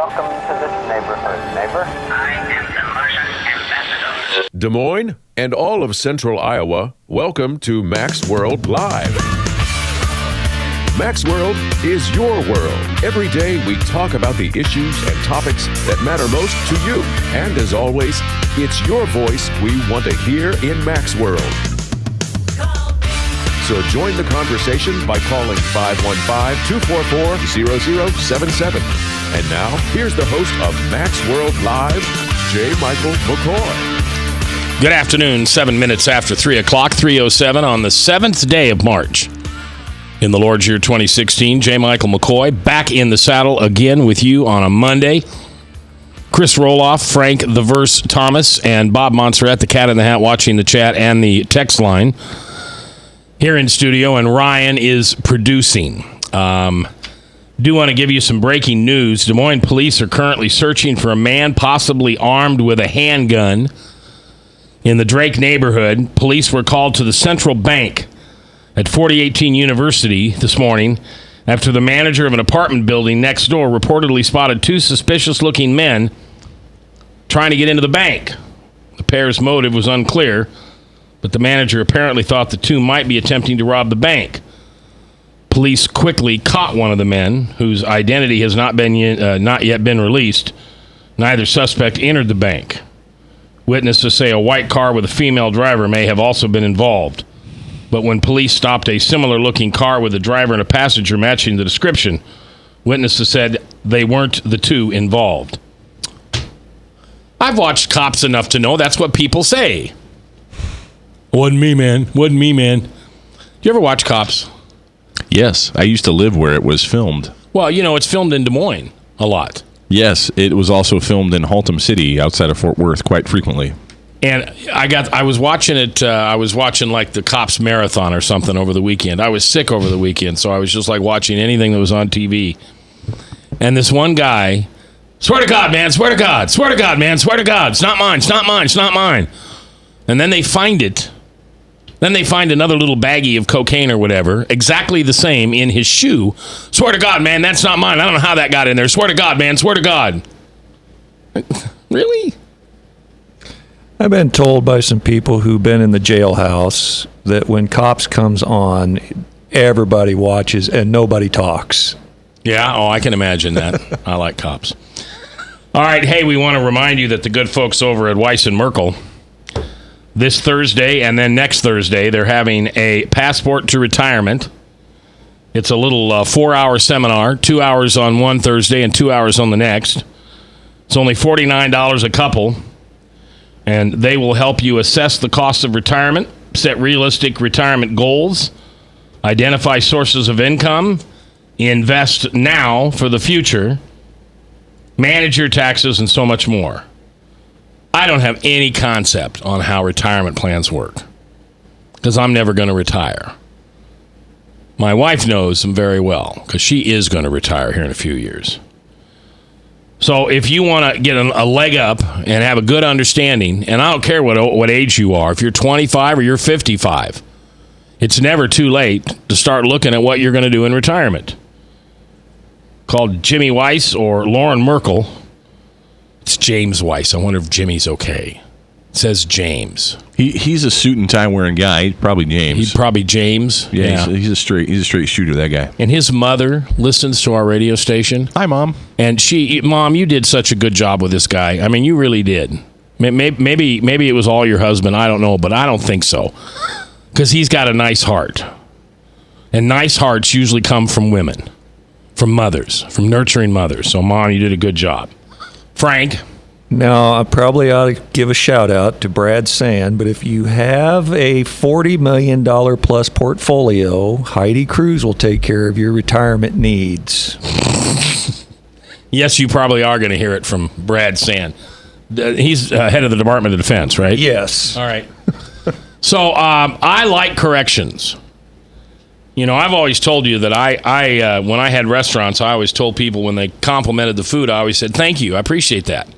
Welcome to this neighborhood, neighbor. I am the Martian ambassador. Des Moines and all of Central Iowa, welcome to Max World Live. Max World is your world. Every day we talk about the issues and topics that matter most to you. And as always, it's your voice we want to hear in Max World. So join the conversation by calling 515-244-0077. And now, here's the host of Max World Live, J. Michael McCoy. Good afternoon, 7 minutes after 3 o'clock, 3:07 on the 7th day of March. In the Lord's year 2016, J. Michael McCoy back in the saddle again with you on a Monday. Chris Roloff, Frank the Verse Thomas, and Bob Montserrat, the cat in the hat, watching the chat and the text line here in studio, and Ryan is producing. Do want to give you some breaking news. Des Moines police are currently searching for a man possibly armed with a handgun in the Drake neighborhood. Police were called to the Central Bank at 4018 University this morning after the manager of an apartment building next door reportedly spotted two suspicious-looking men trying to get into the bank. The pair's motive was unclear, but the manager apparently thought the two might be attempting to rob the bank. Police quickly caught one of the men, whose identity has not yet been released. Neither suspect entered the bank. Witnesses say a white car with a female driver may have also been involved. But when police stopped a similar-looking car with a driver and a passenger matching the description, witnesses said they weren't the two involved. I've watched Cops enough to know that's what people say. Wasn't me, man. Wasn't me, man. You ever watch Cops? Yes, I used to live where it was filmed. Well, you know, it's filmed in Des Moines a lot. Yes, it was also filmed in Haltom City outside of Fort Worth quite frequently. And I was watching it, I was watching like the Cops Marathon or something over the weekend. I was sick over the weekend, so I was just like watching anything that was on TV. And this one guy, swear to God, man, swear to God, swear to God, man, swear to God, it's not mine, it's not mine, it's not mine. And then they find it. Then they find another little baggie of cocaine or whatever, exactly the same in his shoe. Swear to God, man, that's not mine. I don't know how that got in there. Swear to God, man, swear to God. Really? I've been told by some people who've been in the jailhouse that when Cops comes on, everybody watches and nobody talks. Yeah, I can imagine that. I like Cops. All right, hey, we want to remind you that the good folks over at Weiss and Merkel, this Thursday and then next Thursday, they're having a Passport to Retirement. It's a little 4-hour seminar, 2 hours on one Thursday and 2 hours on the next. It's only $49 a couple, and they will help you assess the cost of retirement, set realistic retirement goals, identify sources of income, invest now for the future, manage your taxes, and so much more. I don't have any concept on how retirement plans work because I'm never going to retire. My wife knows them very well because she is going to retire here in a few years. So if you want to get a leg up and have a good understanding, and I don't care what age you are, if you're 25 or you're 55, it's never too late to start looking at what you're going to do in retirement. Called Jimmy Weiss or Lauren Merkel. It's James Weiss. I wonder if Jimmy's okay. It says James. He's a suit and tie wearing guy. He's probably James. He's probably James. Yeah. He's a straight shooter, that guy. And his mother listens to our radio station. Hi, Mom. And Mom, you did such a good job with this guy. I mean, you really did. Maybe it was all your husband. I don't know, but I don't think so. Because he's got a nice heart. And nice hearts usually come from women, from mothers, from nurturing mothers. So, Mom, you did a good job. Frank? Now, I probably ought to give a shout-out to Brad Sand, but if you have a $40 million plus portfolio, Heidi Cruz will take care of your retirement needs. Yes, you probably are going to hear it from Brad Sand. He's head of the Department of Defense, right? Yes. All right. So, I like corrections. You know, I've always told you that I when I had restaurants, I always told people when they complimented the food, I always said, thank you, I appreciate that.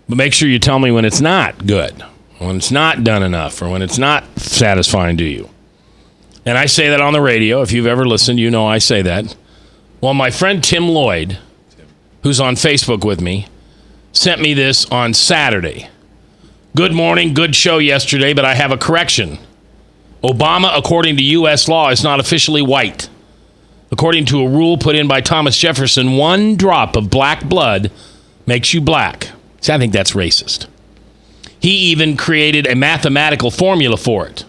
But make sure you tell me when it's not good, when it's not done enough, or when it's not satisfying to you. And I say that on the radio. If you've ever listened, you know I say that. Well, my friend Tim Lloyd who's on Facebook with me, sent me this on Saturday. Good morning, good show yesterday, but I have a correction. Obama, according to U.S. law, is not officially white. According to a rule put in by Thomas Jefferson, 1 drop of black blood makes you black. See, I think that's racist. He even created a mathematical formula for it.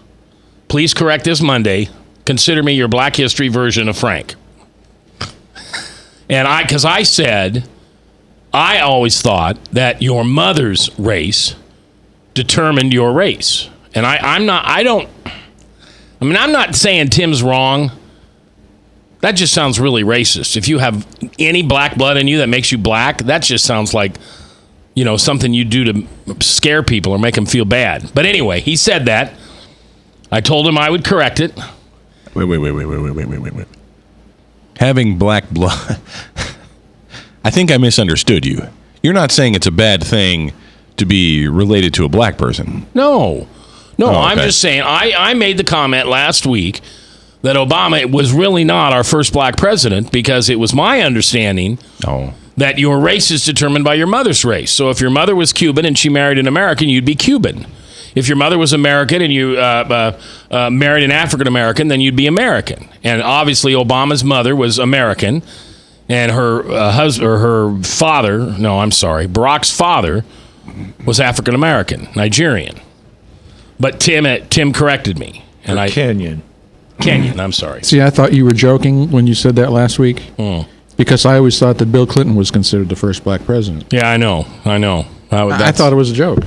Please correct this Monday. Consider me your Black History version of Frank. And because I said, I always thought that your mother's race determined your race. And I'm not saying Tim's wrong. That just sounds really racist. If you have any black blood in you that makes you black, that just sounds like, something you do to scare people or make them feel bad. But anyway, he said that. I told him I would correct it. Wait. Having black blood. I think I misunderstood you. You're not saying it's a bad thing to be related to a black person. No, Oh, okay. I'm just saying, I made the comment last week that Obama was really not our first black president because it was my understanding that your race is determined by your mother's race. So if your mother was Cuban and she married an American, you'd be Cuban. If your mother was American and you married an African American, then you'd be American. And obviously, Obama's mother was American, and Barack's father was African American, Nigerian. But Tim corrected me, and Kenyan. I'm sorry. See, I thought you were joking when you said that last week, because I always thought that Bill Clinton was considered the first black president. Yeah, I know. I thought it was a joke.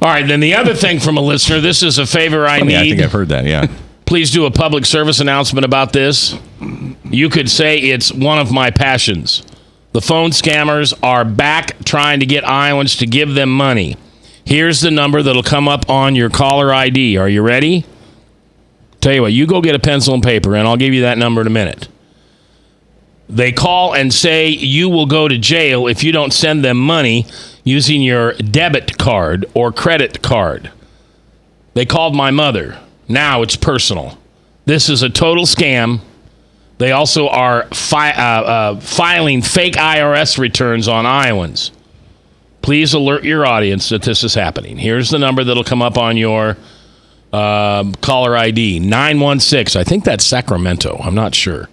All right, then the other thing from a listener, this is a favor I need. I think I've heard that, yeah. Please do a public service announcement about this. You could say it's one of my passions. The phone scammers are back trying to get Iowans to give them money. Here's the number that'll come up on your caller ID. Are you ready? Tell you what, you go get a pencil and paper, and I'll give you that number in a minute. They call and say you will go to jail if you don't send them money using your debit card or credit card. They called my mother. Now it's personal. This is a total scam. They also are filing fake IRS returns on Iowans. Please alert your audience that this is happening. Here's the number that'll come up on your caller ID, 916. I think that's Sacramento. I'm not sure.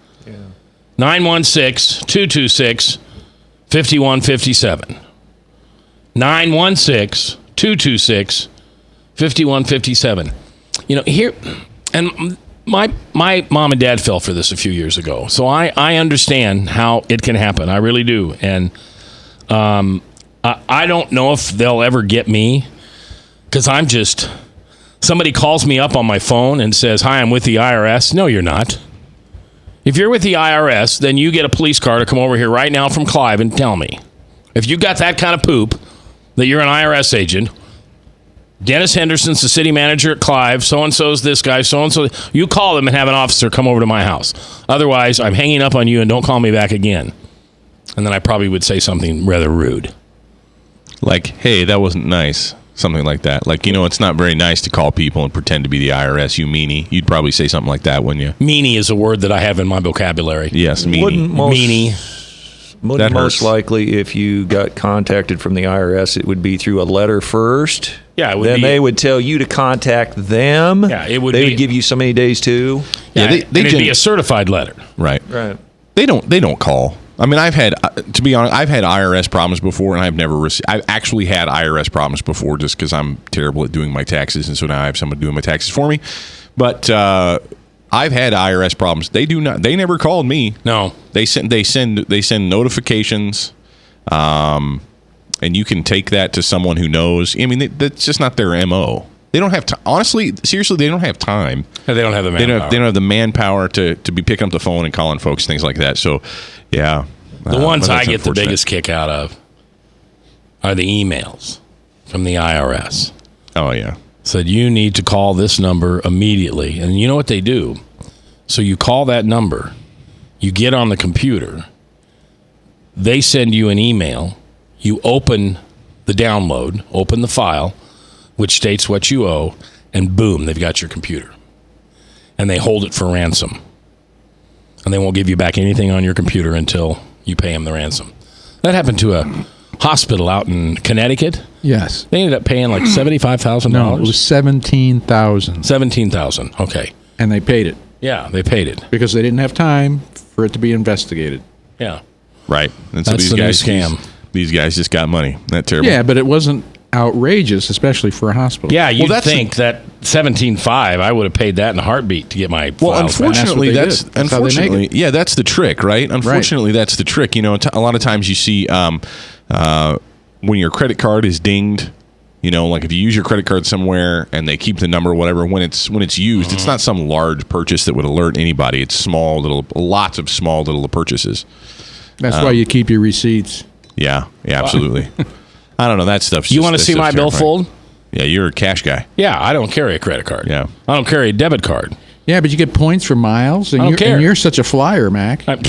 916-226-5157. 916-226-5157. Here, and my mom and dad fell for this a few years ago, so I understand how it can happen. I really do. And I don't know if they'll ever get me, because somebody calls me up on my phone and says, "Hi, I'm with the IRS." No, you're not. If you're with the IRS, then you get a police car to come over here right now from Clive and tell me. If you got that kind of poop, that you're an IRS agent, Dennis Henderson's the city manager at Clive, so-and-so's this guy, so-and-so, you call them and have an officer come over to my house. Otherwise, I'm hanging up on you and don't call me back again. And then I probably would say something rather rude. Like, hey, that wasn't nice. Something like that. Like, it's not very nice to call people and pretend to be the IRS, you meanie. You'd probably say something like that, wouldn't you? Meanie is a word that I have in my vocabulary. Yes, meanie. Wouldn't most likely, if you got contacted from the IRS, it would be through a letter first. Yeah, it would then be. They would tell you to contact them. Yeah, it would. They would give you so many days too. Yeah, it'd be a certified letter. Right. Right. They don't call. I mean, I've had, to be honest, I've had IRS problems before, and I've actually had IRS problems before just because I'm terrible at doing my taxes, and so now I have someone doing my taxes for me. But I've had IRS problems. They never called me. No. They send notifications, and you can take that to someone who knows. I mean, that's just not their MO. They don't have honestly, seriously, they don't have time. They don't have the manpower. They don't have the manpower to be picking up the phone and calling folks, things like that. So, yeah. The ones I get the biggest kick out of are the emails from the IRS. Oh, yeah. Said, you need to call this number immediately. And you know what they do? So you call that number, you get on the computer, they send you an email, you open the download, open the file, which states what you owe, and boom, they've got your computer. And they hold it for ransom. And they won't give you back anything on your computer until you pay them the ransom. That happened to a hospital out in Connecticut. Yes. They ended up paying like $75,000. No, it was $17,000. $17,000. Okay. And they paid it Yeah, they paid it. because they didn't have time for it to be investigated. Yeah. Right. And so That's these the new guys scam. These guys just got money. That terrible. Yeah, but it wasn't outrageous, especially for a hospital. Yeah, you'd that's think that $17,500, I would have paid that in a heartbeat to get my Well, files back. unfortunately, That's what they did. That's how they make it. yeah, that's the trick, right? Unfortunately, that's the trick. You know, a lot of times you see when your credit card is dinged. You know, like if you use your credit card somewhere and they keep the number, or whatever. When it's used, it's not some large purchase that would alert anybody. It's lots of small little purchases. That's why you keep your receipts. Yeah, absolutely. I don't know, that stuff's. You want to see my bill fold? Yeah, you're a cash guy. Yeah, I don't carry a credit card. Yeah. I don't carry a debit card. Yeah, but you get points for miles, and, I don't care. and you're such a flyer, Mac. And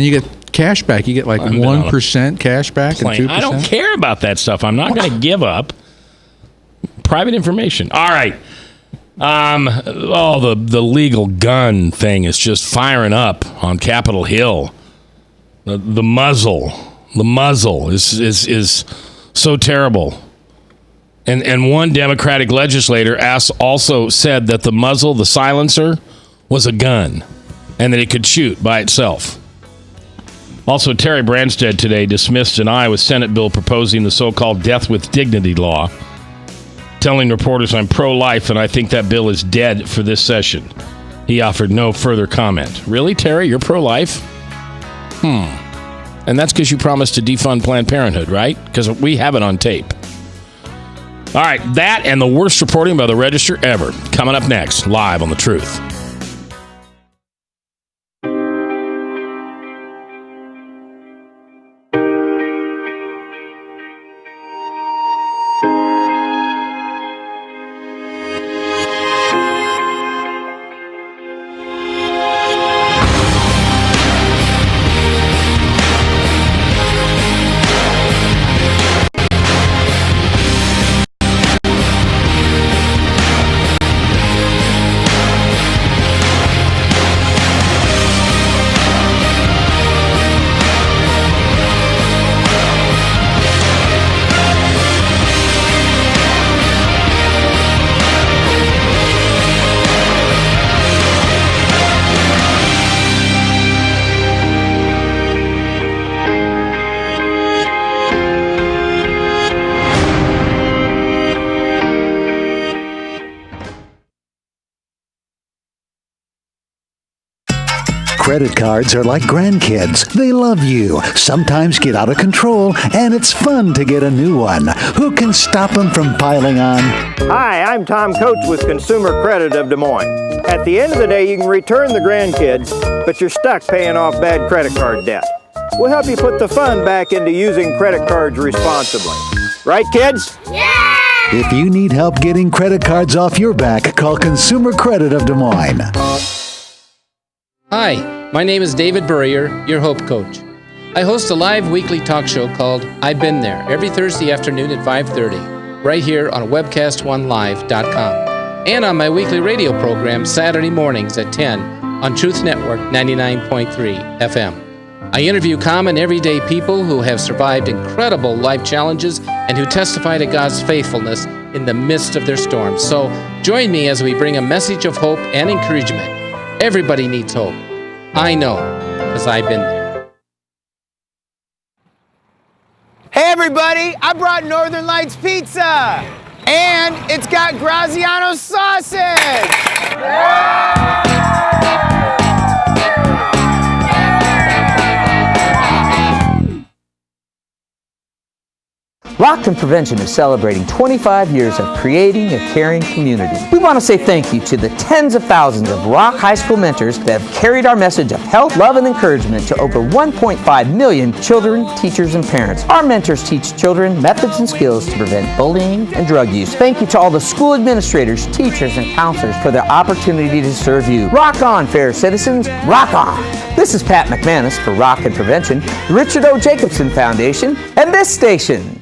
you get cash back. You get like 1% cash back and 2%. I don't care about that stuff. I'm not going to give up private information. All right. The legal gun thing is just firing up on Capitol Hill. The muzzle is so terrible. And one Democratic legislator also said that the muzzle, the silencer, was a gun and that it could shoot by itself. Also, Terry Branstad today dismissed an Iowa Senate bill proposing the so-called death with dignity law, telling reporters, "I'm pro-life and I think that bill is dead for this session." He offered no further comment. Really, Terry? You're pro-life? And that's because you promised to defund Planned Parenthood, right? Because we have it on tape. All right, that and the worst reporting by the Register ever. Coming up next, live on The Truth. Credit cards are like grandkids. They love you, sometimes get out of control, and it's fun to get a new one. Who can stop them from piling on? Hi, I'm Tom Coates with Consumer Credit of Des Moines. At the end of the day, you can return the grandkids, but you're stuck paying off bad credit card debt. We'll help you put the fun back into using credit cards responsibly. Right, kids? Yeah! If you need help getting credit cards off your back, call Consumer Credit of Des Moines. Hi, my name is David Burrier, your Hope Coach. I host a live weekly talk show called I've Been There every Thursday afternoon at 5:30, right here on webcast1live.com, and on my weekly radio program Saturday mornings at 10 on Truth Network 99.3 FM. I interview common everyday people who have survived incredible life challenges and who testify to God's faithfulness in the midst of their storms. So join me as we bring a message of hope and encouragement. Everybody needs hope. I know, because I've been there. Hey everybody, I brought Northern Lights Pizza! And it's got Graziano sausage! Rockton Prevention is celebrating 25 years of creating a caring community. We want to say thank you to the tens of thousands of Rock High School mentors that have carried our message of health, love, and encouragement to over 1.5 million children, teachers, and parents. Our mentors teach children methods and skills to prevent bullying and drug use. Thank you to all the school administrators, teachers, and counselors for their opportunity to serve you. Rock on, fair citizens. Rock on. This is Pat McManus for Rockton Prevention, the Richard O. Jacobson Foundation, and this station.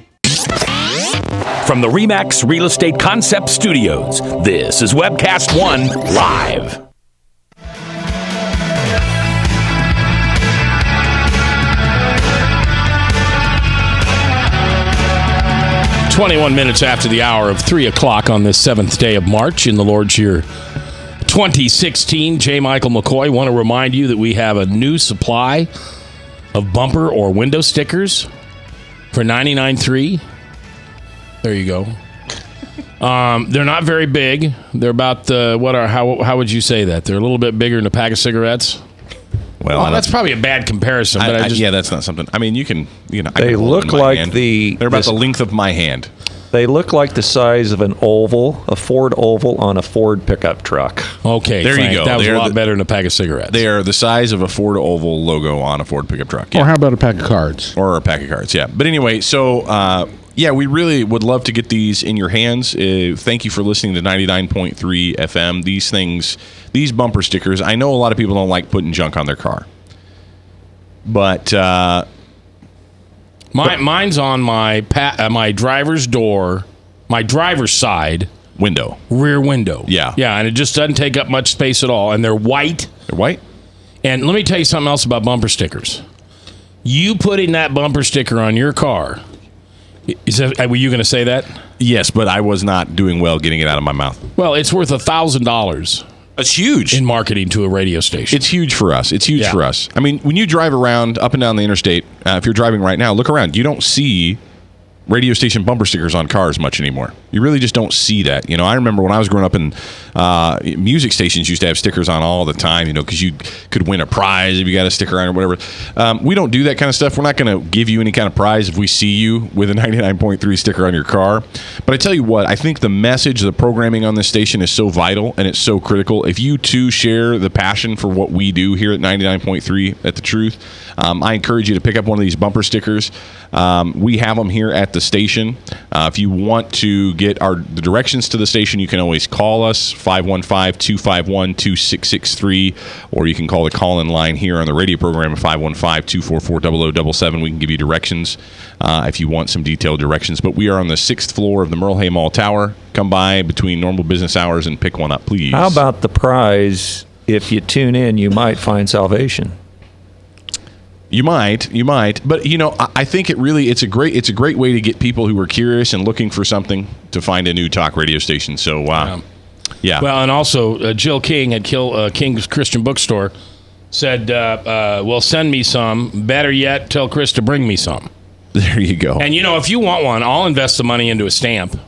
From the RE/MAX Real Estate Concept Studios, this is Webcast 1 Live. 21 minutes after the hour of 3 o'clock on this 7th day of March in the Lord's year 2016. J. Michael McCoy. Want to remind you that we have a new supply of bumper or window stickers for $99.3. There you go. They're not very big. They're about how would you say that? They're a little bit bigger than a pack of cigarettes. Well, that's probably a bad comparison. But yeah, that's not something. I mean, They look like they're about the length of my hand. They look like the size of an oval, a Ford oval on a Ford pickup truck. Okay, there Frank, you go. That was a lot better than a pack of cigarettes. They are the size of a Ford oval logo on a Ford pickup truck. Or how about a pack of cards? Or a pack of cards, yeah. But anyway, so we really would love to get these in your hands. Thank you for listening to 99.3 FM. These bumper stickers, I know a lot of people don't like putting junk on their car. But mine's on my driver's door, my driver's side window, rear window. Yeah, and it just doesn't take up much space at all. And they're white. They're white. And let me tell you something else about bumper stickers. You putting that bumper sticker on your car. Were you going to say that? Yes, but I was not doing well getting it out of my mouth. Well, it's worth $1,000. It's huge in marketing to a radio station. It's huge for us. For us. I mean, when you drive around up and down the interstate, if you're driving right now, look around. You don't see radio station bumper stickers on cars much anymore. You really just don't see that. I remember when I was growing up in music stations used to have stickers on all the time, because you could win a prize if you got a sticker on or whatever. We don't do that kind of stuff. We're not going to give you any kind of prize if we see you with a 99.3 sticker on your car. But I tell you what, I think the message, the programming on this station is so vital and it's so critical. If you too share the passion for what we do here at 99.3 at The Truth, I encourage you to pick up one of these bumper stickers. We have them here at the station. If you want to get the directions to the station, you can always call us, 515-251-2663, or you can call the call-in line here on the radio program at 515-244-0077. We can give you directions if you want some detailed directions. But we are on the 6th floor of the Merle Hay Mall Tower. Come by between normal business hours and pick one up, please. How about the prize? If you tune in, you might find salvation. You might, but I think it's a great way to get people who are curious and looking for something to find a new talk radio station. So, yeah. Well, and also Jill King at King's Christian Bookstore said, "Well, send me some. Better yet, tell Chris to bring me some." There you go. And if you want one, I'll invest the money into a stamp.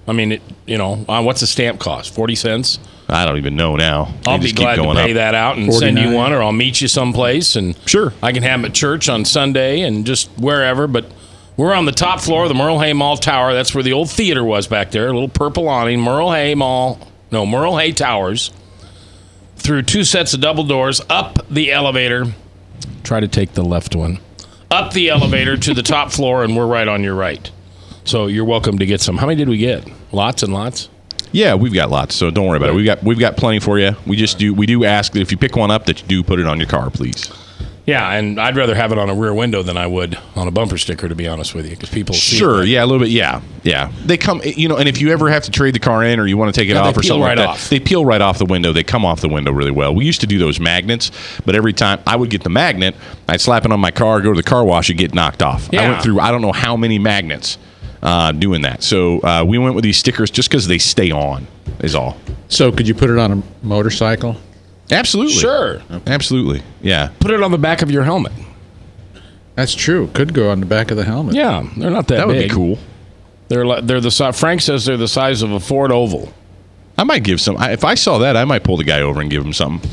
I mean, what's a stamp cost? 40 cents. I don't even know now. I'll be glad to pay that out and 49. Send you one, or I'll meet you someplace. And sure, I can have them at church on Sunday and just wherever. But we're on the top floor of the Merle Hay Mall Tower. That's where the old theater was back there. A little purple awning. Merle Hay Towers. Through 2 sets of double doors, up the elevator. Try to take the left one. Up the elevator to the top floor, and we're right on your right. So you're welcome to get some. How many did we get? Lots and lots? Yeah, we've got lots, so don't worry about it. We've got plenty for you. We do ask that if you pick one up, that you do put it on your car, please. Yeah, and I'd rather have it on a rear window than I would on a bumper sticker, to be honest with you, because people see it. Yeah, a little bit, yeah. They come, and if you ever have to trade the car in or you want to take it off or something like that, they peel right off the window. They come off the window really well. We used to do those magnets, but every time I would get the magnet, I'd slap it on my car, go to the car wash, and get knocked off. Yeah. I went through, I don't know how many magnets doing that. So we went with these stickers just because they stay on, is all. So could you put it on a motorcycle? Absolutely. Sure. Okay. Absolutely. Yeah. Put it on the back of your helmet. That's true. Could go on the back of the helmet. Yeah, they're not that big. That would be cool. They're the size. Frank says they're the size of a Ford oval. I might give some. If I saw that, I might pull the guy over and give him something.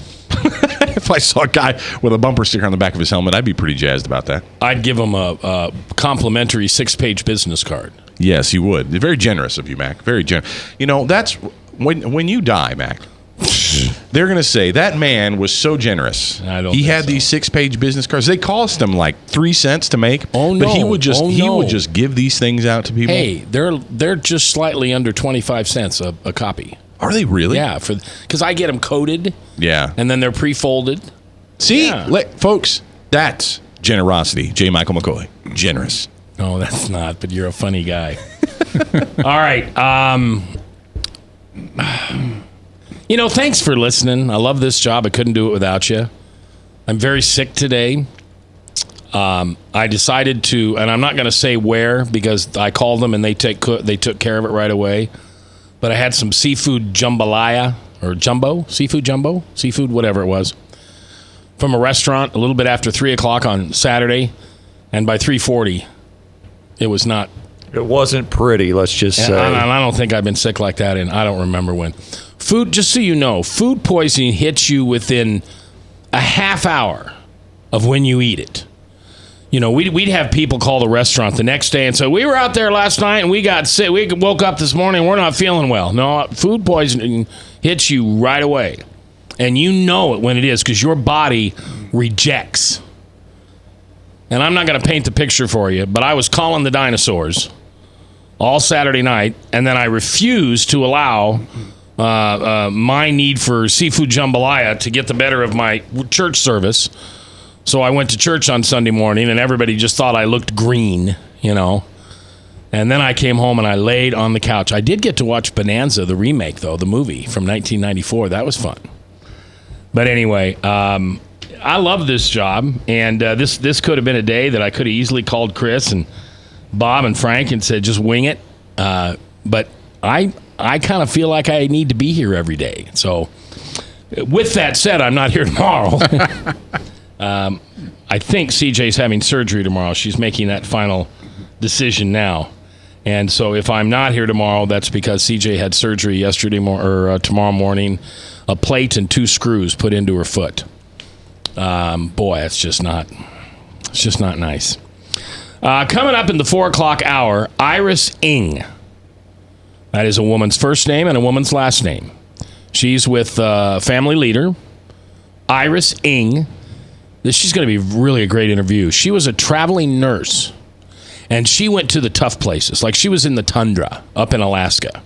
If I saw a guy with a bumper sticker on the back of his helmet, I'd be pretty jazzed about that. I'd give him a complimentary 6-page business card. Yes, you would. Very generous of you, Mac. Very generous. That's when you die, Mac. They're going to say that man was so generous. He had these 6-page business cards. They cost him like 3 cents to make. Oh no! But he would just give these things out to people. Hey, they're just slightly under 25 cents a copy. Are they really? Yeah, because I get them coated. Yeah, and then they're pre-folded. See, folks, that's generosity. J. Michael McCoy, generous. No, that's not. But you're a funny guy. All right. Thanks for listening. I love this job. I couldn't do it without you. I'm very sick today. I decided to, and I'm not going to say where because I called them and they took care of it right away. But I had some seafood jambalaya or seafood, whatever it was, from a restaurant a little bit after 3 o'clock on Saturday, and by 3:40, it was not. It wasn't pretty. Let's just say. I don't think I've been sick like that in I don't remember when. Food, just so you know, food poisoning hits you within a half hour of when you eat it. You know, we'd have people call the restaurant the next day and say, we were out there last night and we got sick. We woke up this morning, we're not feeling well. No, food poisoning hits you right away. And you know it when it is because your body rejects. And I'm not going to paint the picture for you, but I was calling the dinosaurs all Saturday night, and then I refused to allow my need for seafood jambalaya to get the better of my church service. So I went to church on Sunday morning, and everybody just thought I looked green, you know. And then I came home and I laid on the couch. I did get to watch Bonanza, the remake, though, the movie from 1994. That was fun. But anyway, I love this job, and this could have been a day that I could have easily called Chris and Bob and Frank and said, just wing it. But I kind of feel like I need to be here every day. So with that said, I'm not here tomorrow. I think CJ's having surgery tomorrow. She's making that final decision now. And so if I'm not here tomorrow, that's because CJ had surgery yesterday tomorrow morning, a plate and 2 screws put into her foot. Boy, it's just not nice. Coming up in the 4 o'clock hour, Iris Ng. That is a woman's first name and a woman's last name. She's with family leader, Iris Ng. She's going to be really a great interview. She was a traveling nurse, and she went to the tough places. Like she was in the tundra up in Alaska.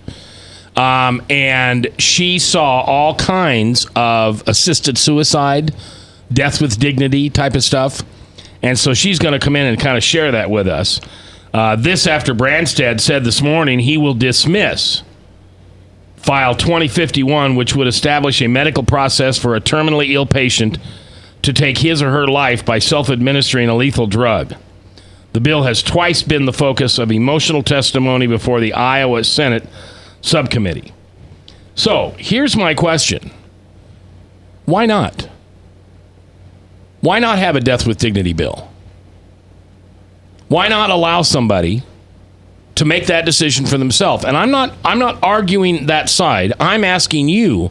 And she saw all kinds of assisted suicide, death with dignity type of stuff. And so she's going to come in and kind of share that with us. This after Branstad said this morning he will dismiss File 2051, which would establish a medical process for a terminally ill patient to take his or her life by self-administering a lethal drug. The bill has twice been the focus of emotional testimony before the Iowa Senate subcommittee. So here's my question. Why not? Why not have a death with dignity bill? Why not allow somebody to make that decision for themselves? And I'm not arguing that side. I'm asking you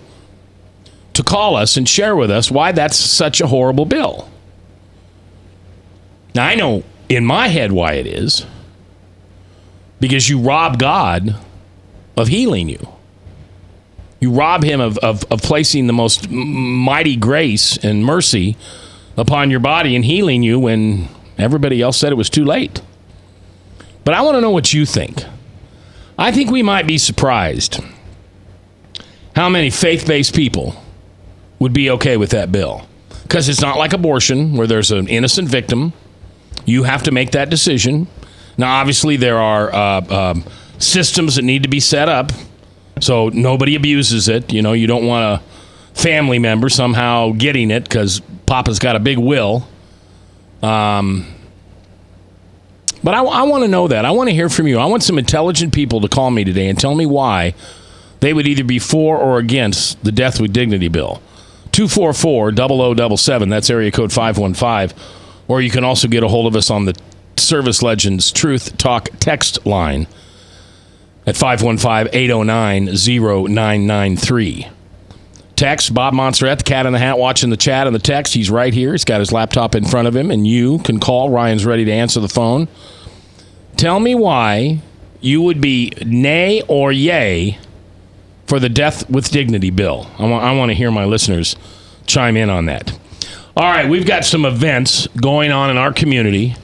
to call us and share with us why that's such a horrible bill. Now, I know in my head why it is. Because you rob God of healing you. You rob him of placing the most mighty grace and mercy upon your body and healing you when everybody else said it was too late. But I want to know what you think. I think we might be surprised how many faith-based people would be okay with that bill. Because it's not like abortion where there's an innocent victim. You have to make that decision. Now, obviously, there are systems that need to be set up so nobody abuses it. You know, you don't want a family member somehow getting it because Papa's got a big will. But I want to know that. I want to hear from you. I want some intelligent people to call me today and tell me why they would either be for or against the Death with Dignity bill. 244-0077. That's area code 515. Or you can also get a hold of us on the Service Legends Truth Talk text line at 515-809-0993. Text Bob Montserrat, the cat in the hat, watching the chat and the text. He's right here. He's got his laptop in front of him, and you can call. Ryan's ready to answer the phone. Tell me why you would be nay or yay for the Death with Dignity bill. I want to hear my listeners chime in on that. All right, we've got some events going on in our community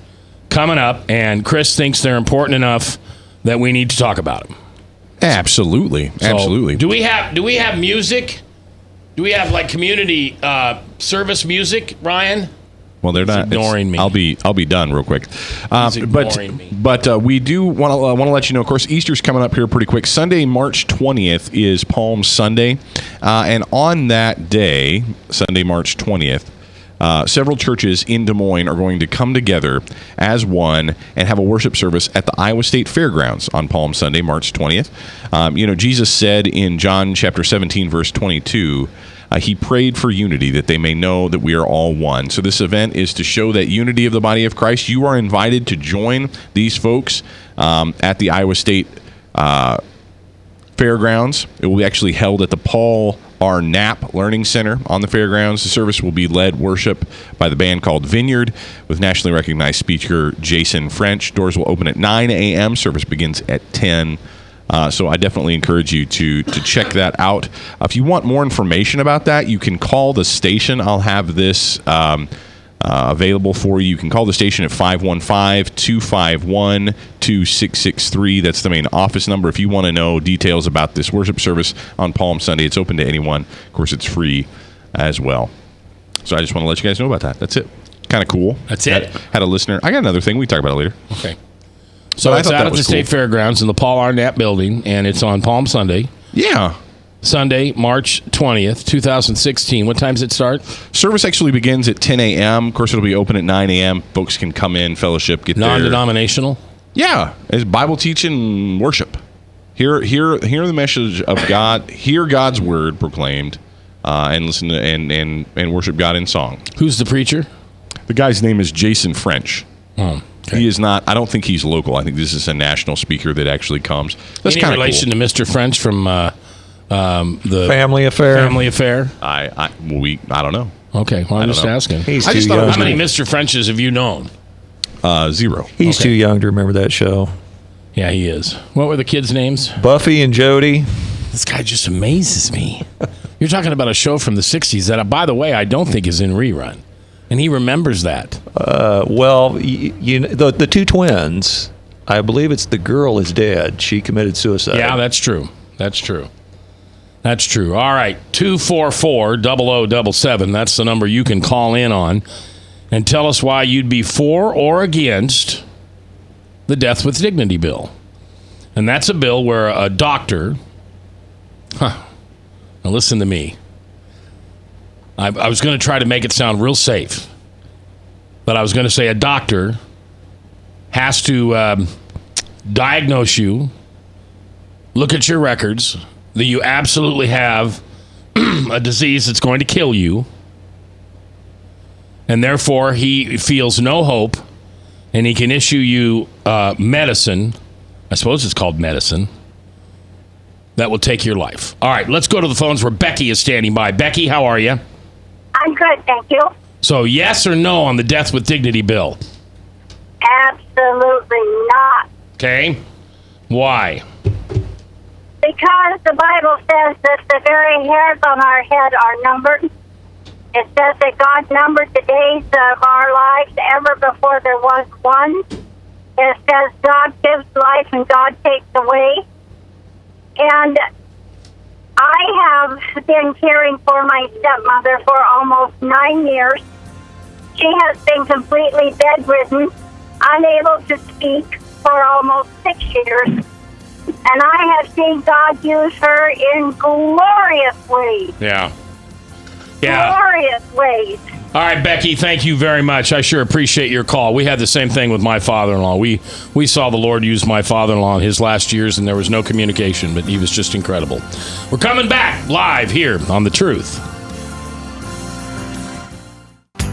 coming up, and Chris thinks they're important enough that we need to talk about them. Absolutely. Absolutely. Do we have music? Do we have like community service music, Ryan? Well, they're not ignoring me. I'll be done real quick. But we do want to let you know. Of course, Easter's coming up here pretty quick. Sunday, March 20th is Palm Sunday, and on that day, Sunday, March 20th, several churches in Des Moines are going to come together as one and have a worship service at the Iowa State Fairgrounds on Palm Sunday, March 20th. Jesus said in John chapter 17, verse 22, he prayed for unity, that they may know that we are all one. So this event is to show that unity of the body of Christ. You are invited to join these folks at the Iowa State Fairgrounds. It will be actually held at the Paul R. Knapp Learning Center on the fairgrounds. The service will be led worship by the band called Vineyard with nationally recognized speaker Jason French. Doors will open at 9 a.m. Service begins at 10. So I definitely encourage you to check that out. If you want more information about that, you can call the station. I'll have this available for you. You can call the station at 515-251-2663. That's the main office number. If you want to know details about this worship service on Palm Sunday, it's open to anyone. Of course, it's free as well. So I just want to let you guys know about that. That's it. Kind of cool. That's it. Had a listener. I got another thing. We can talk about it later. Okay. So it's out at the State Fairgrounds in the Paul R. Knapp building, and it's on Palm Sunday. Yeah. Sunday, March 20th, 2016. What time does it start? Service actually begins at 10 a.m. Of course, it'll be open at 9 a.m. Folks can come in, fellowship, get non-denominational? Yeah. It's Bible teaching, worship. Hear the message of God, hear God's word proclaimed, and listen to, and worship God in song. Who's the preacher? The guy's name is Jason French. Oh. Okay. He is not. I don't think he's local. I think this is a national speaker that actually comes. That's kind of relation cool. to Mr. French from the Family Affair? Family Affair. I don't know. Okay, well, I'm just asking. He's too young. How many Mr. Frenches have you known? 0. He's too young to remember that show. Yeah, he is. What were the kids' names? Buffy and Jody. This guy just amazes me. You're talking about a show from the 60s that, by the way, I don't think is in rerun. And he remembers that. Well, the two twins, I believe it's the girl is dead. She committed suicide. Yeah, that's true. That's true. That's true. All right, 244-0077. That's the number you can call in on and tell us why you'd be for or against the Death with Dignity bill. And that's a bill where a doctor... Now listen to me. I was going to try to make it sound real safe, but I was going to say a doctor has to diagnose you, look at your records, that you absolutely have a disease that's going to kill you, and therefore he feels no hope, and he can issue you medicine, I suppose it's called medicine, that will take your life. All right, let's go to the phones where Becky is standing by. Becky, how are you? I'm good, thank you. So yes or no on the Death with Dignity bill? Absolutely not. Okay. Why? Because the Bible says that the very hairs on our head are numbered. It says that God numbered the days of our lives ever before there was one. It says God gives life and God takes away. And I have been caring for my stepmother for almost 9 years. She has been completely bedridden, unable to speak for almost 6 years. And I have seen God use her in glorious ways. Yeah. Glorious ways. All right, Becky, thank you very much. I sure appreciate your call. We had the same thing with my father-in-law. We saw the Lord use my father-in-law in his last years, and there was no communication, but he was just incredible. We're coming back live here on The Truth.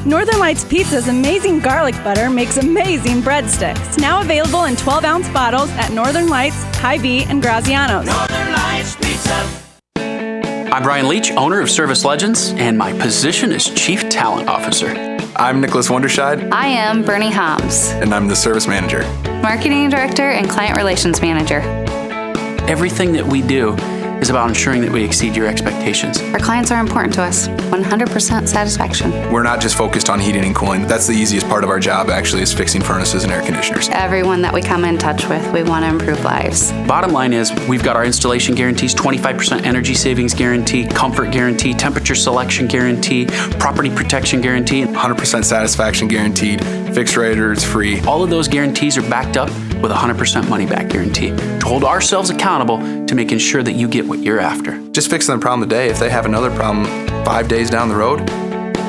Northern Lights Pizza's amazing garlic butter makes amazing breadsticks. Now available in 12-ounce bottles at Northern Lights, Hy-Vee, and Graziano's. Northern Lights Pizza. I'm Brian Leach, owner of Service Legends, and my position is Chief Talent Officer. I'm Nicholas Wonderscheid. I am Bernie Hobbs. And I'm the Service Manager. Marketing Director and Client Relations Manager. Everything that we do is about ensuring that we exceed your expectations. Our clients are important to us. 100% satisfaction. We're not just focused on heating and cooling. That's the easiest part of our job, actually, is fixing furnaces and air conditioners. Everyone that we come in touch with, we want to improve lives. Bottom line is, we've got our installation guarantees, 25% energy savings guarantee, comfort guarantee, temperature selection guarantee, property protection guarantee. 100% satisfaction guaranteed. Fixed rate or it's free. All of those guarantees are backed up with a 100% money back guarantee to hold ourselves accountable to making sure that you get what you're after. Just fixing the problem today. If they have another problem 5 days down the road,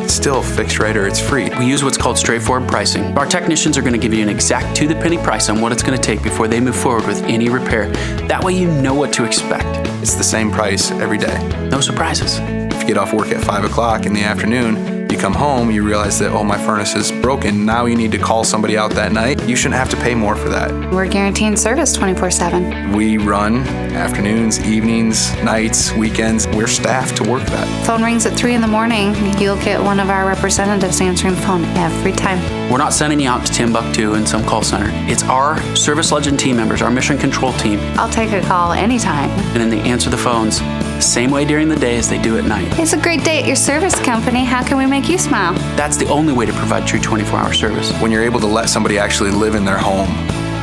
it's still fixed right or it's free. We use what's called straightforward pricing. Our technicians are going to give you an exact to-the-penny price on what it's going to take before they move forward with any repair. That way you know what to expect. It's the same price every day. No surprises. If you get off work at 5 o'clock in the afternoon, you come home, you realize that, oh, my furnace is broken. Now you need to call somebody out that night. You shouldn't have to pay more for that. We're guaranteeing service 24/7. We run afternoons, evenings, nights, weekends. We're staffed to work that. Phone rings at 3 in the morning. You'll get one of our representatives answering the phone every time. We're not sending you out to Timbuktu in some call center. It's our Service Legend team members, our mission control team. I'll take a call anytime. And then they answer the phones the same way during the day as they do at night. It's a great day at your service company. How can we make you smile? That's the only way to provide true 24-hour service. When you're able to let somebody actually live in their home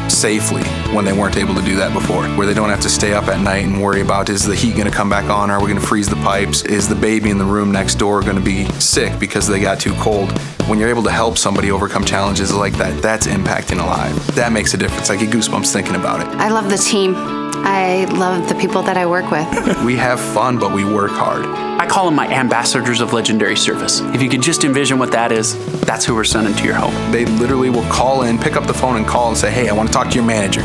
safely when they weren't able to do that before, where they don't have to stay up at night and worry about, is the heat going to come back on? Are we going to freeze the pipes? Is the baby in the room next door going to be sick because they got too cold? When you're able to help somebody overcome challenges like that, that's impacting a life. That makes a difference. I get goosebumps thinking about it. I love the team. I love the people that I work with. We have fun, but we work hard. I call them my ambassadors of legendary service. If you could just envision what that is, that's who we're sending to your home. They literally will call in, pick up the phone and call and say, hey, I want to talk to your manager.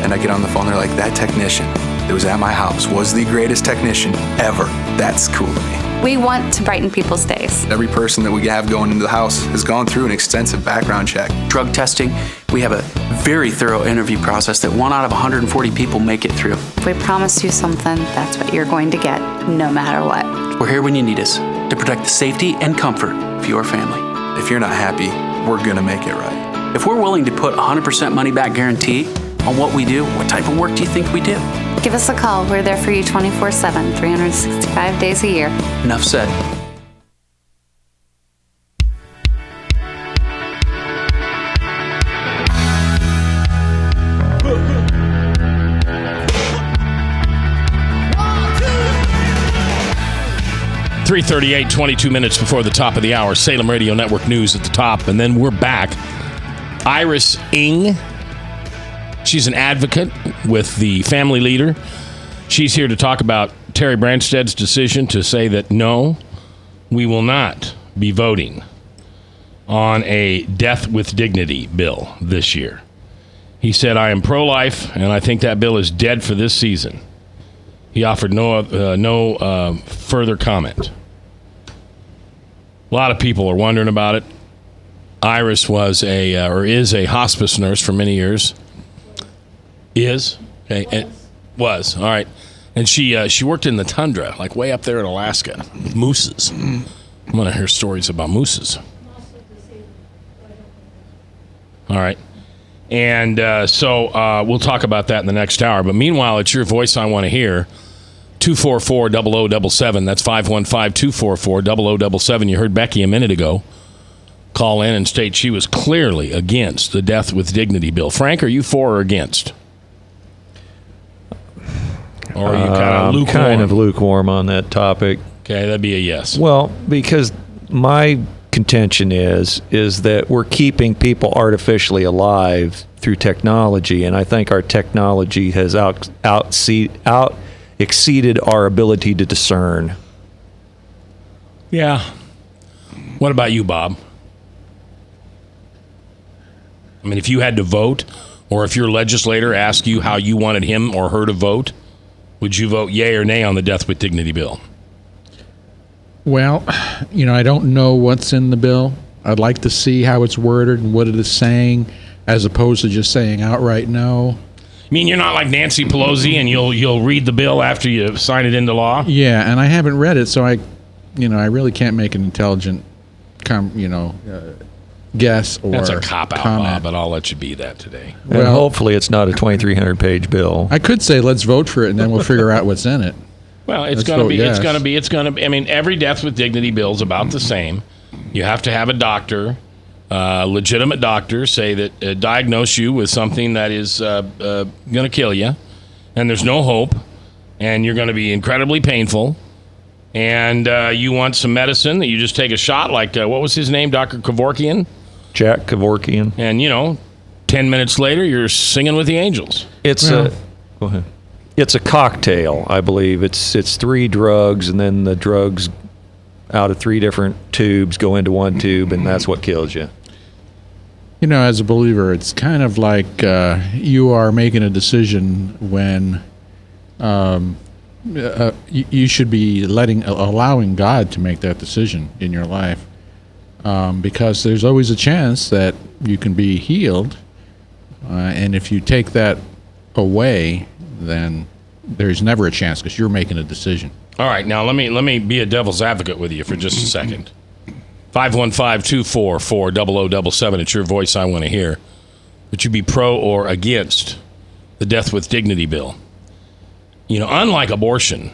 And I get on the phone, they're like, that technician that was at my house was the greatest technician ever. That's cool to me. We want to brighten people's days. Every person that we have going into the house has gone through an extensive background check. Drug testing, we have a very thorough interview process that 1 out of 140 people make it through. If we promise you something, that's what you're going to get, no matter what. We're here when you need us to protect the safety and comfort of your family. If you're not happy, we're going to make it right. If we're willing to put 100% money-back guarantee on what we do, what type of work do you think we do? Give us a call. We're there for you 24/7, 365 days a year. Enough said. .338, 22 minutes before the top of the hour. Salem Radio Network News at the top, and then we're back. Iris Ng. She's an advocate with the family leader. She's here to talk about Terry Branstad's decision to say that no, we will not be voting on a death with dignity bill this year. He said, I am pro-life, and I think that bill is dead for this season. He offered no further comment. A lot of people are wondering about it. Iris was is a hospice nurse for many years. Is? Okay. It was. All right. And she worked in the tundra, like way up there in Alaska, with mooses. I'm going to hear stories about mooses. All right. And so we'll talk about that in the next hour. But meanwhile, it's your voice I want to hear. 244-0077. That's 515-244-0077. You heard Becky a minute ago call in and state she was clearly against the death with dignity bill. Frank, are you for or against? Or are you kind of lukewarm on that topic? Okay, that'd be a yes. Well, because my contention is that we're keeping people artificially alive through technology, and I think our technology has exceeded our ability to discern. Yeah. What about you, Bob? I mean, if you had to vote, or if your legislator asked you how you wanted him or her to vote, would you vote yay or nay on the death with dignity bill? Well, I don't know what's in the bill. I'd like to see how it's worded and what it is saying, as opposed to just saying outright no. You mean you're not like Nancy Pelosi and you'll read the bill after you sign it into law? Yeah, and I haven't read it, so I really can't make an intelligent, guess or that's a cop-out, comment. Bob, but I'll let you be that today. And hopefully it's not a 2,300-page bill. I could say let's vote for it, and then we'll figure out what's in it. Well, it's going to be. I mean, every death with dignity bill is about the same. You have to have a doctor, legitimate doctor, say that diagnose you with something that is going to kill you, and there's no hope, and you're going to be incredibly painful, and you want some medicine that you just take a shot, like what was his name, Dr. Kevorkian? Jack Kevorkian. And 10 minutes later, you're singing with the angels. Go ahead. It's a cocktail, I believe. It's 3 drugs, and then the drugs out of 3 different tubes go into one tube, and that's what kills you. You know, as a believer, it's kind of like you are making a decision when you should be allowing God to make that decision in your life, because there's always a chance that you can be healed, and if you take that away, then there's never a chance because you're making a decision. All right, now let me be a devil's advocate with you for just a second. 515-244-0077. It's your voice I want to hear. Would you be pro or against the death with dignity bill? You know, unlike abortion,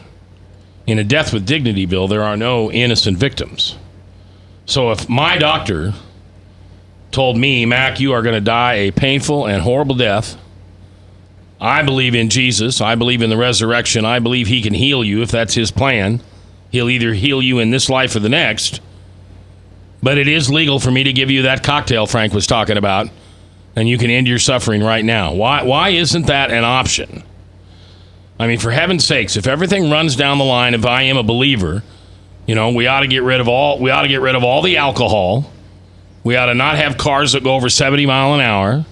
in a death with dignity bill, there are no innocent victims. So if my doctor told me, Mac, you are going to die a painful and horrible death, I believe in Jesus. I believe in the resurrection. I believe he can heal you if that's his plan. He'll either heal you in this life or the next. But it is legal for me to give you that cocktail Frank was talking about, and you can end your suffering right now. Why isn't that an option? I mean, for heaven's sakes, if everything runs down the line, if I am a believer, you know, we ought to get rid of all the alcohol. We ought to not have cars that go over 70 miles an hour.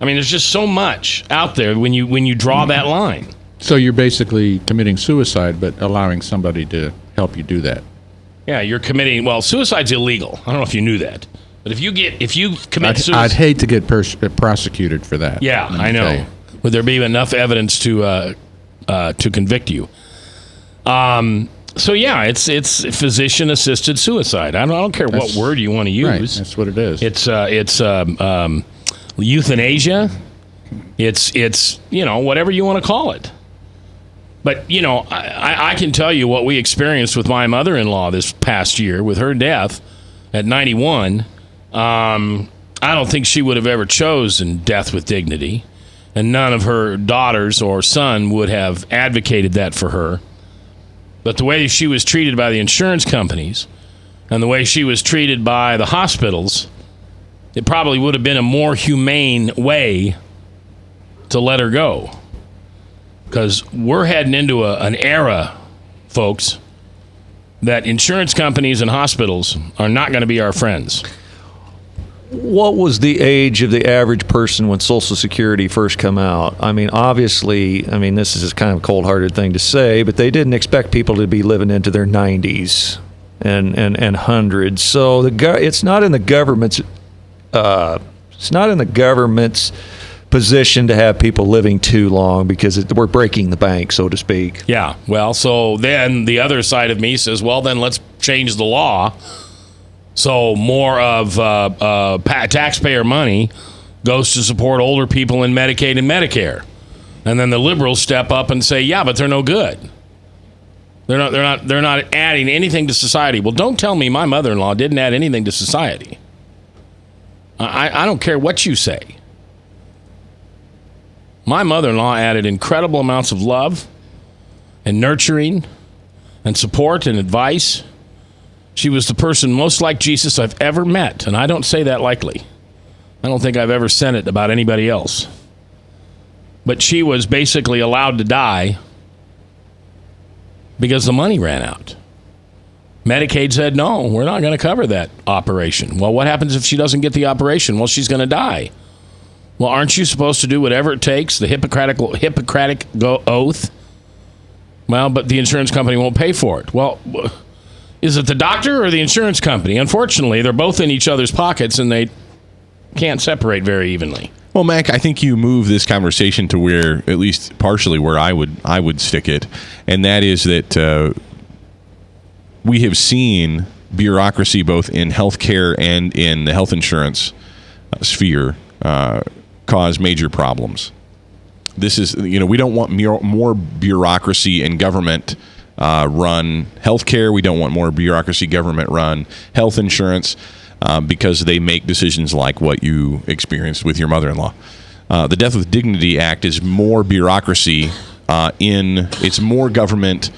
I mean, there's just so much out there when you draw that line. So you're basically committing suicide, but allowing somebody to help you do that. Yeah, you're committing. Well, suicide's illegal. I don't know if you knew that, but if you commit suicide, I'd hate to get prosecuted for that. Yeah, I know. Would there be enough evidence to convict you? So yeah, it's physician-assisted suicide. I don't care what word you want to use. Right, that's what it is. It's euthanasia. It's you know, whatever you want to call it. But, you know, I can tell you what we experienced with my mother-in-law this past year with her death at 91. I don't think she would have ever chosen death with dignity, and none of her daughters or son would have advocated that for her. But the way she was treated by the insurance companies and the way she was treated by the hospitals, it probably would have been a more humane way to let her go. Because we're heading into an era, folks, that insurance companies and hospitals are not going to be our friends. What was the age of the average person when Social Security first come out? I mean, obviously, this is kind of a cold-hearted thing to say, but they didn't expect people to be living into their 90s and hundreds. So it's not in the government's position to have people living too long because we're breaking the bank, so to speak. Yeah, well, so then the other side of me says, well, then let's change the law so more of taxpayer money goes to support older people in Medicaid and Medicare. And then the liberals step up and say, yeah, but they're no good. They're not adding anything to society. Well, don't tell me my mother-in-law didn't add anything to society. I don't care what you say. My mother-in-law added incredible amounts of love and nurturing and support and advice. She was the person most like Jesus I've ever met, and I don't say that lightly. I don't think I've ever said it about anybody else. But she was basically allowed to die because the money ran out. Medicaid said, no, we're not going to cover that operation. Well, what happens if she doesn't get the operation? Well, she's going to die. Well, aren't you supposed to do whatever it takes, the Hippocratic oath? Well, but the insurance company won't pay for it. Well, is it the doctor or the insurance company? Unfortunately, they're both in each other's pockets, and they can't separate very evenly. Well, Mac, I think you move this conversation to where, at least partially where I would stick it, and that is that we have seen bureaucracy both in healthcare and in the health insurance sphere cause major problems. This is, we don't want more bureaucracy and government run healthcare. We don't want more bureaucracy, government run health insurance because they make decisions like what you experienced with your mother-in-law. The Death with Dignity Act is more bureaucracy it's more government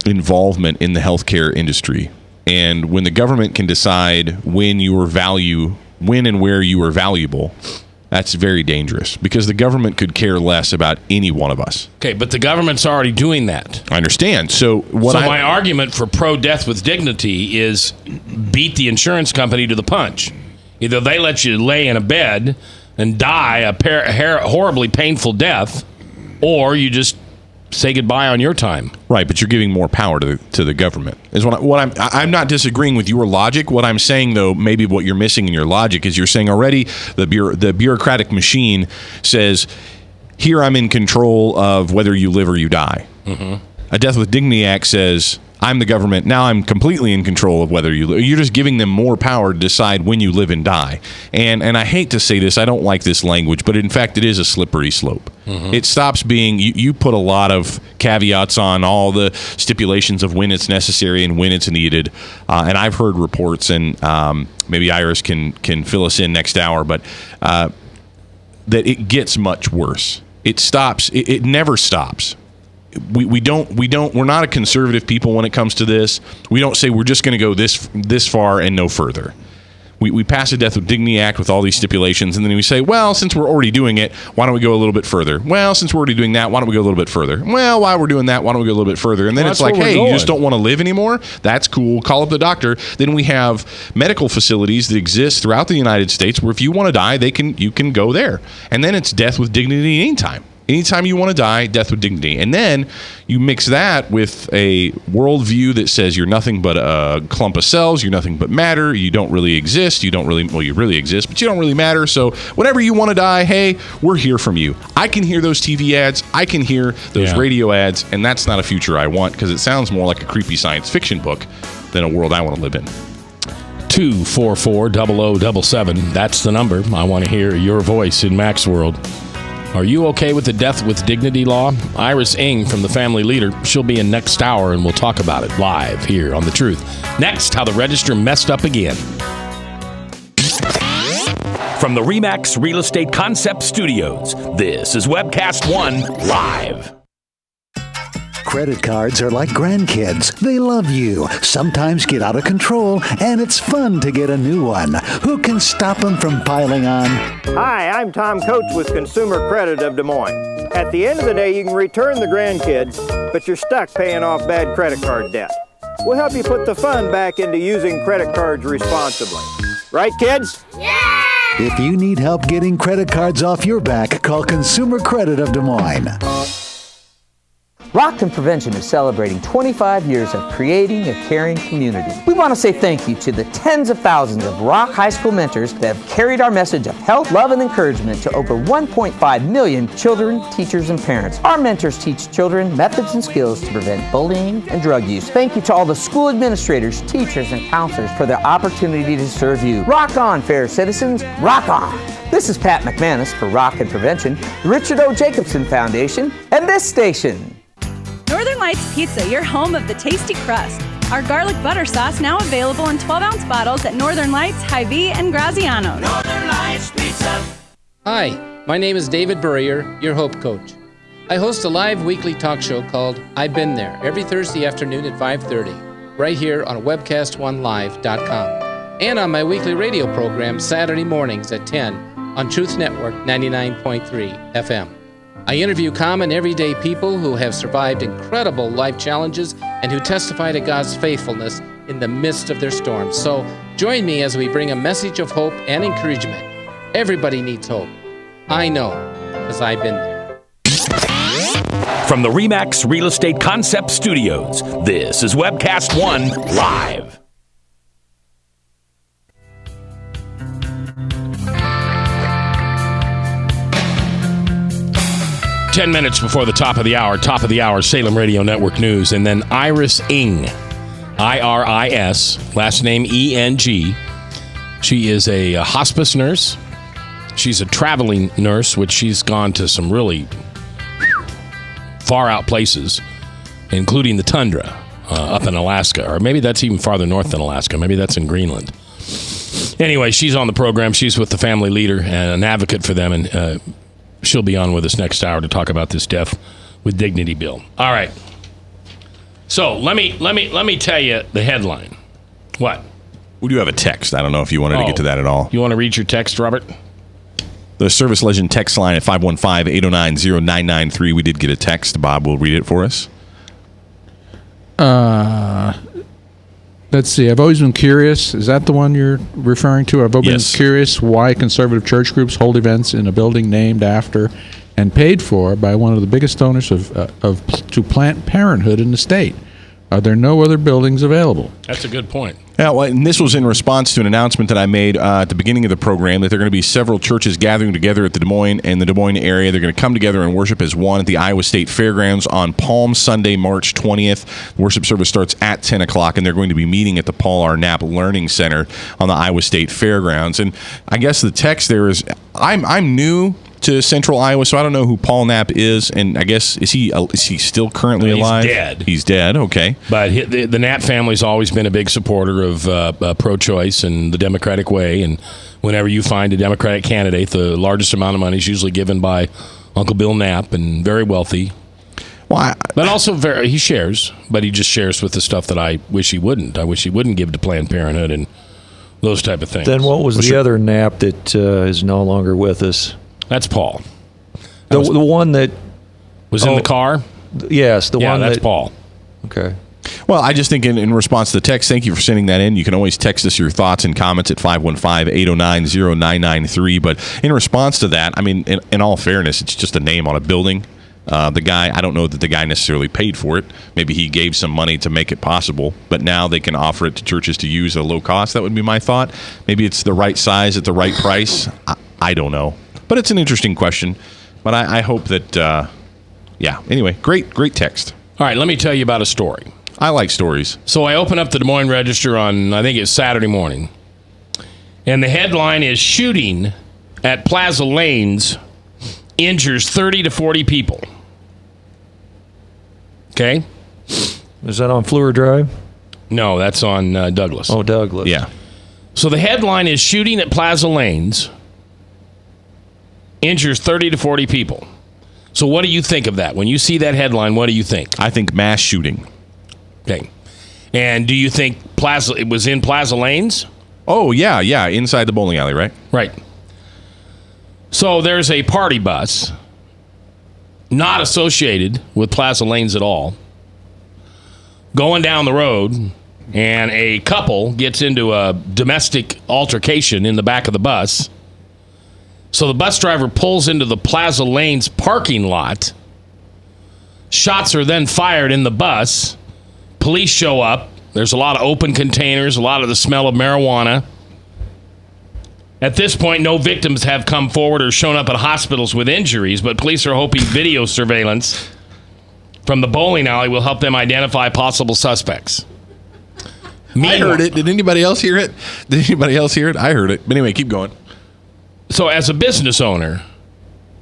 involvement in the healthcare industry. And when the government can decide when and where you are valuable, That's very dangerous because the government could care less about any one of us. Okay, but the government's already doing that. I understand. So my argument for pro-death with dignity is beat the insurance company to the punch. Either they let you lay in a bed and die a horribly painful death, or you just say goodbye on your time. Right, but you're giving more power to the government. Is I'm not disagreeing with your logic. What I'm saying, though, maybe what you're missing in your logic is you're saying already the bureaucratic machine says, here I'm in control of whether you live or you die. Mm-hmm. A Death with Dignity Act says, I'm the government. Now I'm completely in control of whether you live. You're just giving them more power to decide when you live and die. And I hate to say this. I don't like this language, but in fact, it is a slippery slope. Mm-hmm. It stops being, you put a lot of caveats on all the stipulations of when it's necessary and when it's needed. And I've heard reports, and maybe Iris can fill us in next hour, but that it gets much worse. It stops. It never stops. We're not a conservative people when it comes to this. We don't say we're just going to go this far and no further. We pass a Death with Dignity Act with all these stipulations, and then we say, well, since we're already doing it, why don't we go a little bit further? Well, since we're already doing that, why don't we go a little bit further? Well, while we're doing that, why don't we go a little bit further? And then it's like, hey, you just don't want to live anymore? That's cool. Call up the doctor. Then we have medical facilities that exist throughout the United States where if you want to die, you can go there. And then it's death with dignity anytime. Anytime you want to die, death with dignity. And then you mix that with a worldview that says you're nothing but a clump of cells, you're nothing but matter, you don't really exist, you really exist, but you don't really matter. So whenever you want to die, hey, we're here from you. I can hear those TV ads, I can hear those radio ads, and that's not a future I want because it sounds more like a creepy science fiction book than a world I want to live in. 244-0077. That's the number. I want to hear your voice in Mac's world. Are you okay with the Death with Dignity law? Iris Ng from the Family Leader. She'll be in next hour, and we'll talk about it live here on The Truth. Next, how the register messed up again. From the RE/MAX Real Estate Concept Studios, this is Webcast 1 Live. Credit cards are like grandkids. They love you, sometimes get out of control, and it's fun to get a new one. Who can stop them from piling on? Hi, I'm Tom Coates with Consumer Credit of Des Moines. At the end of the day, you can return the grandkids, but you're stuck paying off bad credit card debt. We'll help you put the fun back into using credit cards responsibly. Right, kids? Yeah! If you need help getting credit cards off your back, call Consumer Credit of Des Moines. Rockton Prevention is celebrating 25 years of creating a caring community. We want to say thank you to the tens of thousands of Rock High School mentors that have carried our message of health, love, and encouragement to over 1.5 million children, teachers, and parents. Our mentors teach children methods and skills to prevent bullying and drug use. Thank you to all the school administrators, teachers, and counselors for their opportunity to serve you. Rock on, fair citizens. Rock on. This is Pat McManus for Rockton Prevention, the Richard O. Jacobson Foundation, and this station. Northern Lights Pizza, your home of the tasty crust. Our garlic butter sauce now available in 12-ounce bottles at Northern Lights, Hy-Vee, and Graziano's. Northern Lights Pizza. Hi, my name is David Burrier, your Hope Coach. I host a live weekly talk show called I've Been There every Thursday afternoon at 5:30, right here on webcast1live.com, and on my weekly radio program Saturday mornings at 10 on Truth Network 99.3 FM. I interview common everyday people who have survived incredible life challenges and who testify to God's faithfulness in the midst of their storms. So join me as we bring a message of hope and encouragement. Everybody needs hope. I know, because I've been there. From the RE/MAX Real Estate Concept Studios, this is Webcast 1 Live. Ten minutes before the top of the hour, Salem Radio Network News, and then Iris Ng, I-R-I-S, last name E-N-G. She is a hospice nurse. She's a traveling nurse, which she's gone to some really far out places, including the tundra up in Alaska, or maybe that's even farther north than Alaska. Maybe that's in Greenland. Anyway, she's on the program. She's with the Family Leader and an advocate for them, and she'll be on with us next hour to talk about this Death with Dignity bill. All right. So let me tell you the headline. What? We do have a text. I don't know if you wanted to get to that at all. You want to read your text, Robert? The Service Legend text line at 515-809-0993. We did get a text. Bob will read it for us. Let's see. I've always been curious. Is that the one you're referring to? I've always been curious why conservative church groups hold events in a building named after and paid for by one of the biggest donors to Planned Parenthood in the state. Are there no other buildings available? That's a good point. Yeah, well, and this was in response to an announcement that I made at the beginning of the program that there are going to be several churches gathering together at the Des Moines area. They're going to come together and worship as one at the Iowa State Fairgrounds on Palm Sunday, March 20th. The worship service starts at 10 o'clock, and they're going to be meeting at the Paul R. Knapp Learning Center on the Iowa State Fairgrounds. And I guess the text there is, I'm new to Central Iowa, so I don't know who Paul Knapp is, and I guess is he still currently alive? He's dead. He's dead. Okay, but the Knapp family's always been a big supporter of pro-choice and the Democratic way. And whenever you find a Democratic candidate, the largest amount of money is usually given by Uncle Bill Knapp, and very wealthy. Well, but also he shares, but he just shares with the stuff that I wish he wouldn't. I wish he wouldn't give to Planned Parenthood and those type of things. Then what was the other Knapp that is no longer with us? That's Paul. The one that was in the car? Yes, the one that's Paul. Okay. Well, I just think in response to the text, thank you for sending that in. You can always text us your thoughts and comments at 515-809-0993. But in response to that, I mean, in all fairness, it's just a name on a building. The guy, I don't know that the guy necessarily paid for it. Maybe he gave some money to make it possible, but now they can offer it to churches to use at a low cost. That would be my thought. Maybe it's the right size at the right price. I don't know. But it's an interesting question. But I hope that, Anyway, great text. All right, let me tell you about a story. I like stories. So I open up the Des Moines Register on, I think it's Saturday morning. And the headline is Shooting at Plaza Lanes Injures 30 to 40 People. Okay? Is that on Fleur Drive? No, that's on Douglas. Oh, Douglas. Yeah. So the headline is Shooting at Plaza Lanes Injures 30 to 40 People. So what do you think of that? When you see that headline, what do you think? I think mass shooting. Okay. And do you think it was in Plaza Lanes? Oh, yeah, inside the bowling alley, right? Right. So there's a party bus not associated with Plaza Lanes at all going down the road, and a couple gets into a domestic altercation in the back of the bus. So the bus driver pulls into the Plaza Lanes parking lot. Shots are then fired in the bus. Police show up. There's a lot of open containers, a lot of the smell of marijuana. At this point, no victims have come forward or shown up at hospitals with injuries, but police are hoping video surveillance from the bowling alley will help them identify possible suspects. I heard it. Did anybody else hear it? I heard it. But anyway, keep going. So as a business owner...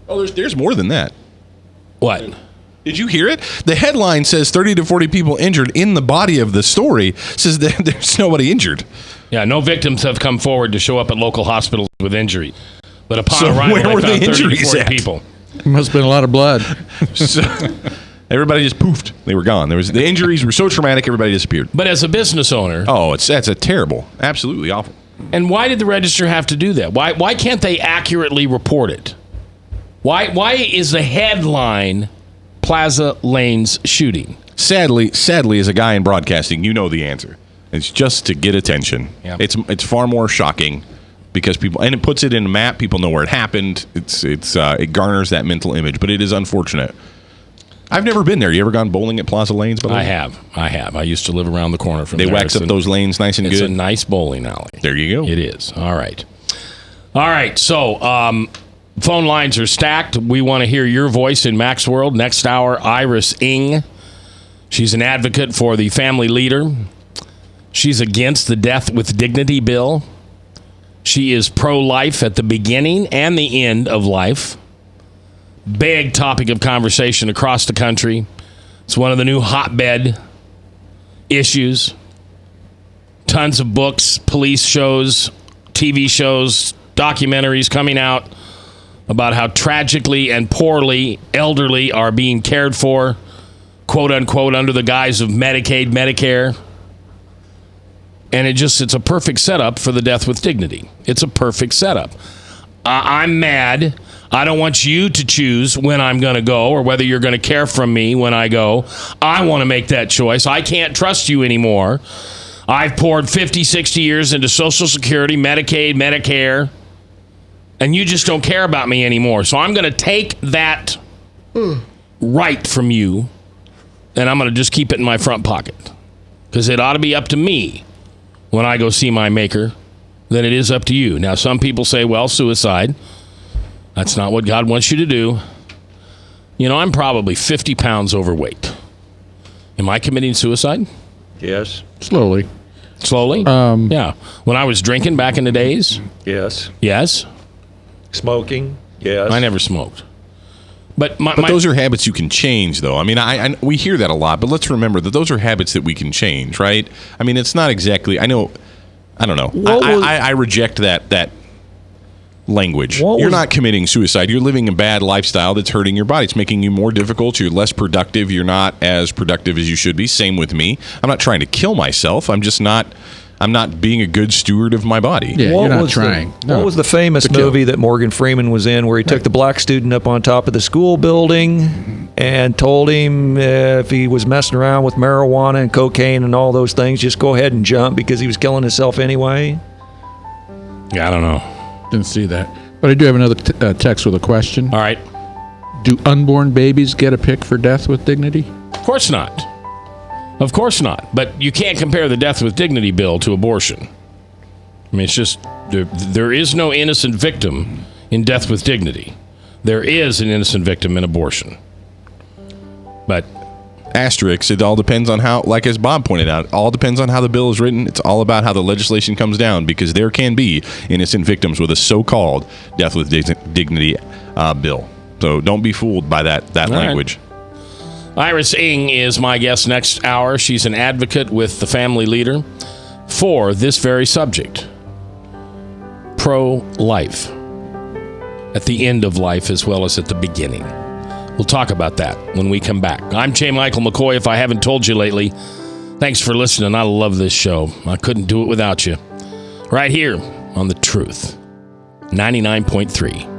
Oh, there's more than that. What? Did you hear it? The headline says 30 to 40 people injured. In the body of the story says that there's nobody injured. Yeah, no victims have come forward to show up at local hospitals with injury. But upon arrival, where were they found the 30 to injuries 40 at? people. Must have been a lot of blood. So, everybody just poofed. They were gone. The injuries were so traumatic, everybody disappeared. But as a business owner... Oh, that's a terrible, absolutely awful. And why did the Register have to do that? Why can't they accurately report it? Why is the headline Plaza Lanes shooting? Sadly, as a guy in broadcasting, you know the answer. It's just to get attention. Yeah. It's far more shocking because it puts it in a map. People know where it happened. It garners that mental image, but it is unfortunate. I've never been there. You ever gone bowling at Plaza Lanes? I have. I used to live around the corner from there. They wax up those lanes nice and good. It's a nice bowling alley. There you go. It is. All right. So phone lines are stacked. We want to hear your voice in Mac's World. Next hour, Iris Ng. She's an advocate for the family leader. She's against the Death with Dignity bill. She is pro-life at the beginning and the end of life. Big topic of conversation across the country. It's one of the new hotbed issues. Tons of books, police shows, TV shows, documentaries coming out about how tragically and poorly elderly are being cared for, quote unquote, under the guise of Medicaid, Medicare. And it's a perfect setup for the Death with Dignity. It's a perfect setup. I'm mad. I don't want you to choose when I'm going to go or whether you're going to care for me when I go. I want to make that choice. I can't trust you anymore. I've poured 50, 60 years into Social Security, Medicaid, Medicare, and you just don't care about me anymore. So I'm going to take that right from you, and I'm going to just keep it in my front pocket. Because it ought to be up to me when I go see my maker than it is up to you. Now, some people say, well, suicide. That's not what God wants you to do. You know, I'm probably 50 pounds overweight. Am I committing suicide? Yes. Slowly. Slowly? Yeah. When I was drinking back in the days? Yes. Yes. Smoking? Yes. I never smoked. But those are habits you can change, though. I mean, we hear that a lot, but let's remember that those are habits that we can change, right? I mean, it's not exactly. I don't know. I reject that language. You're not committing suicide. You're living a bad lifestyle that's hurting your body. It's making you more difficult. You're less productive. You're not as productive as you should be. Same with me. I'm not trying to kill myself. I'm not being a good steward of my body. Yeah, you're not trying. What was the famous movie that Morgan Freeman was in where he took the black student up on top of the school building and told him if he was messing around with marijuana and cocaine and all those things, just go ahead and jump because he was killing himself anyway? Yeah, I don't know. Didn't see that. But I do have another text with a question. All right. Do unborn babies get a pick for death with dignity? Of course not. Of course not. But you can't compare the death with dignity bill to abortion. I mean, it's just, there is no innocent victim in death with dignity. There is an innocent victim in abortion. But asterisk, it all depends on how, like as Bob pointed out, all depends on how the bill is written. It's all about how the legislation comes down, because there can be innocent victims with a so-called death with dignity bill. So don't be fooled by that language. Right. Iris Ng is my guest next hour. She's an advocate with the family leader for this very subject, pro-life, at the end of life as well as at the beginning. We'll talk about that when we come back. I'm J. Michael McCoy, if I haven't told you lately. Thanks for listening. I love this show. I couldn't do it without you. Right here on The Truth, 99.3.